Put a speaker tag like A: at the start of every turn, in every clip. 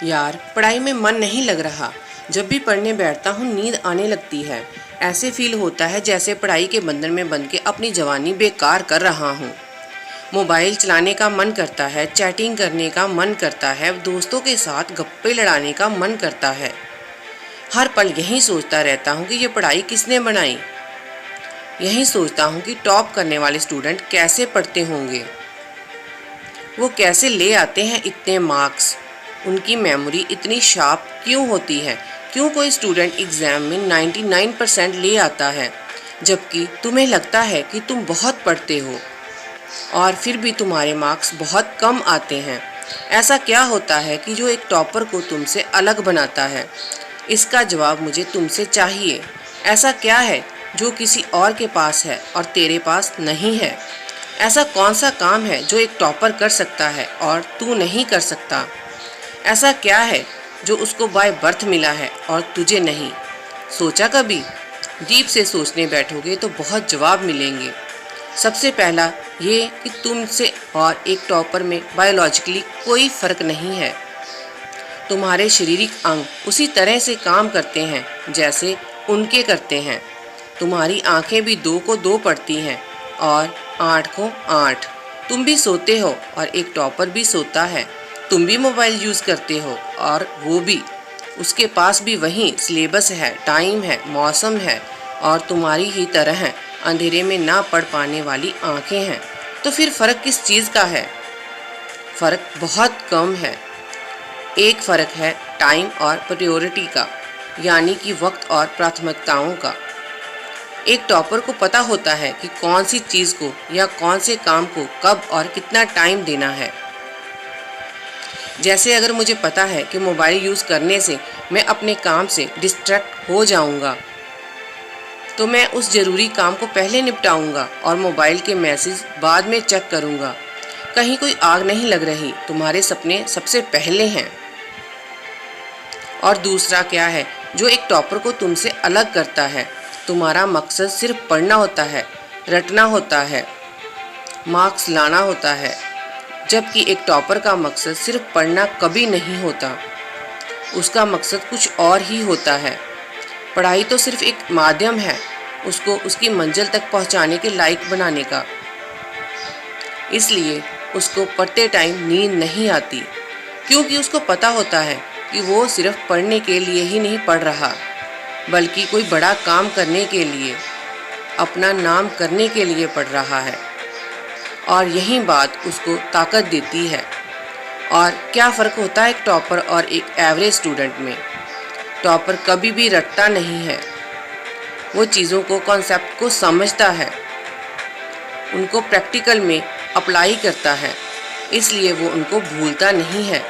A: यार, पढ़ाई में मन नहीं लग रहा। जब भी पढ़ने बैठता हूँ नींद आने लगती है। ऐसे फील होता है जैसे पढ़ाई के बंधन में बंध के अपनी जवानी बेकार कर रहा हूँ। मोबाइल चलाने का मन करता है, चैटिंग करने का मन करता है, दोस्तों के साथ गप्पे लड़ाने का मन करता है। हर पल यही सोचता रहता हूँ कि ये पढ़ाई किसने बनाई। यही सोचता हूँ कि टॉप करने वाले स्टूडेंट कैसे पढ़ते होंगे, वो कैसे ले आते हैं इतने मार्क्स, उनकी मेमोरी इतनी शार्प क्यों होती है। क्यों कोई स्टूडेंट एग्ज़ाम में 99% ले आता है, जबकि तुम्हें लगता है कि तुम बहुत पढ़ते हो और फिर भी तुम्हारे मार्क्स बहुत कम आते हैं। ऐसा क्या होता है कि जो एक टॉपर को तुमसे अलग बनाता है? इसका जवाब मुझे तुमसे चाहिए। ऐसा क्या है जो किसी और के पास है और तेरे पास नहीं है? ऐसा कौन सा काम है जो एक टॉपर कर सकता है और तू नहीं कर सकता? ऐसा क्या है जो उसको बाय बर्थ मिला है और तुझे नहीं? सोचा कभी? डीप से सोचने बैठोगे तो बहुत जवाब मिलेंगे। सबसे पहला ये कि तुमसे और एक टॉपर में बायोलॉजिकली कोई फ़र्क नहीं है। तुम्हारे शारीरिक अंग उसी तरह से काम करते हैं जैसे उनके करते हैं। तुम्हारी आंखें भी 2 को 2 पढ़ती हैं और 8 को 8। तुम भी सोते हो और एक टॉपर भी सोता है। तुम भी मोबाइल यूज़ करते हो और वो भी। उसके पास भी वही सिलेबस है, टाइम है, मौसम है और तुम्हारी ही तरह अंधेरे में ना पढ़ पाने वाली आंखें हैं। तो फिर फ़र्क किस चीज़ का है? फ़र्क बहुत कम है। एक फ़र्क है टाइम और प्रायोरिटी का, यानी कि वक्त और प्राथमिकताओं का। एक टॉपर को पता होता है कि कौन सी चीज़ को या कौन से काम को कब और कितना टाइम देना है। जैसे अगर मुझे पता है कि मोबाइल यूज़ करने से मैं अपने काम से डिस्ट्रैक्ट हो जाऊंगा, तो मैं उस ज़रूरी काम को पहले निपटाऊंगा और मोबाइल के मैसेज बाद में चेक करूंगा। कहीं कोई आग नहीं लग रही, तुम्हारे सपने सबसे पहले हैं। और दूसरा क्या है जो एक टॉपर को तुमसे अलग करता है? तुम्हारा मकसद सिर्फ पढ़ना होता है, रटना होता है, मार्क्स लाना होता है, जबकि एक टॉपर का मकसद सिर्फ पढ़ना कभी नहीं होता। उसका मकसद कुछ और ही होता है। पढ़ाई तो सिर्फ एक माध्यम है उसको उसकी मंजिल तक पहुंचाने के लायक बनाने का। इसलिए उसको पढ़ते टाइम नींद नहीं आती, क्योंकि उसको पता होता है कि वो सिर्फ पढ़ने के लिए ही नहीं पढ़ रहा, बल्कि कोई बड़ा काम करने के लिए, अपना नाम करने के लिए पढ़ रहा है। और यही बात उसको ताकत देती है। और क्या फ़र्क होता है एक टॉपर और एक एवरेज स्टूडेंट में? टॉपर कभी भी रटता नहीं है, वो चीज़ों को, कॉन्सेप्ट को समझता है, उनको प्रैक्टिकल में अप्लाई करता है, इसलिए वो उनको भूलता नहीं है।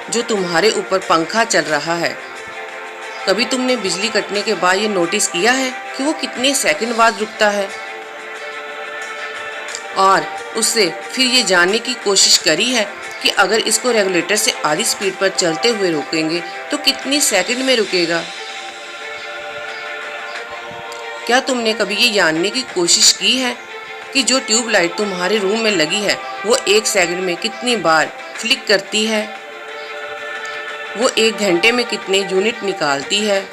A: जो तुम्हारे ऊपर पंखा चल रहा है, कभी तुमने बिजली कटने के बाद ये नोटिस किया है कि वो कितने सेकंड बाद रुकता है? और उससे फिर ये जानने की कोशिश करी है कि अगर इसको रेगुलेटर से आधी स्पीड पर चलते हुए रोकेंगे तो कितनी सेकंड में रुकेगा? क्या तुमने कभी ये जानने की कोशिश की है कि जो ट्यूबलाइट तुम्हारे रूम में लगी है वो 1 सेकंड में कितनी बार फ्लिक करती है? वो 1 घंटे में कितने यूनिट निकालती है?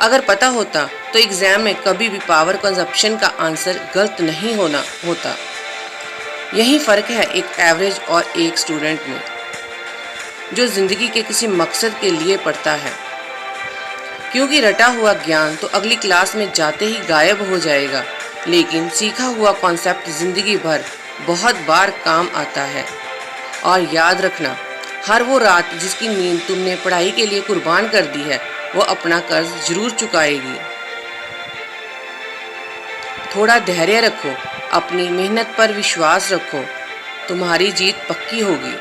A: अगर पता होता तो एग्ज़ाम में कभी भी पावर कंजप्शन का आंसर गलत नहीं होता। यही फ़र्क है एक एवरेज और एक स्टूडेंट में, जो ज़िंदगी के किसी मकसद के लिए पढ़ता है। क्योंकि रटा हुआ ज्ञान तो अगली क्लास में जाते ही गायब हो जाएगा, लेकिन सीखा हुआ कॉन्सेप्ट ज़िंदगी भर बहुत बार काम आता है। और याद रखना, हर वो रात जिसकी नींद तुमने पढ़ाई के लिए कुर्बान कर दी है, वो अपना कर्ज ज़रूर चुकाएगी। थोड़ा धैर्य रखो, अपनी मेहनत पर विश्वास रखो, तुम्हारी जीत पक्की होगी।